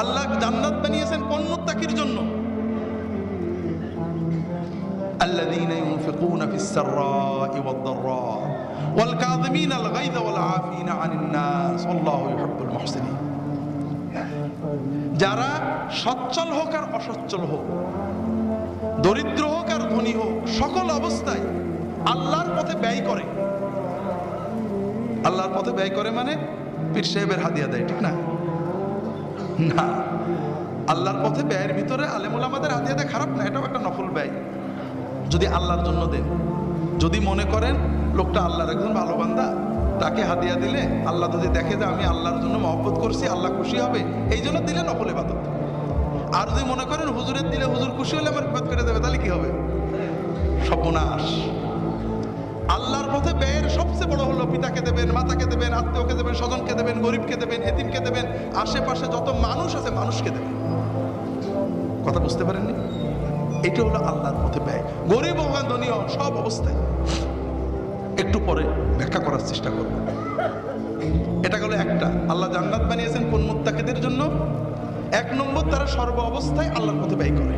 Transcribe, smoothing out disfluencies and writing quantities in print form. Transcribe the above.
আল্লাহ জান্নাত বানিয়েছেন কোন মুত্তাকির জন্য? الذين ينفقون في السراء والضراء والكاظمين الغيظ والعافين عن الناس والله يحب المحسنين। যারা সচ্ছল হোক আর অসচ্ছল হোক, দরিদ্র হোক আর ধনী হোক, সকল অবস্থায় আল্লাহর পথে ব্যয় করে। আল্লাহর পথে ব্যয় করে মানে পীর সাহেবের হাদিয়া দেয়, ঠিক না? না, আল্লাহর পথে ব্যয়ের ভিতরে আলেম ওলামাদের হাদিয়া দেয় খারাপ না, এটাও একটা নফল ব্যয়। যদি আল্লাহর জন্য দেন, যদি মনে করেন লোকটা আল্লাহর একজন ভালো বান্দা, তাকে হাদিয়া দিলে আল্লাহ যদি দেখে যে আমি আল্লাহর জন্য মহব্বত করছি, আল্লাহ খুশি হবে, এই জন্য দিলে নফল ইবাদত। আর যদি মনে করেন হুজুরের দিলে হুজুর খুশি হলে আমার বিপদ করে দেবে, তাহলে কি হবে? সর্বনাশ। আল্লাহর পথে ব্যয়ের সবচেয়ে বড় হলো পিতাকে দেবেন, মাতাকে দেবেন, আত্মীয়কে দেবেন, স্বজনকে দেবেন, গরিবকে দেবেন, এতিমকে দেবেন, আশেপাশে যত মানুষ আছে মানুষকে দেবেন। কথা বুঝতে পারেননি? এটা হলো আল্লাহর পথে ব্যয়। গরিব হোক ধনী হোক, সব অবস্থায়। একটু পরে ব্যাখ্যা করার চেষ্টা করব। এটা হলো একটা, আল্লাহ জান্নাত বানিয়েছেন কোন মুত্তাকিদের জন্য? এক নম্বর, তারা সর্ব অবস্থায় আল্লাহর পথে ব্যয় করে।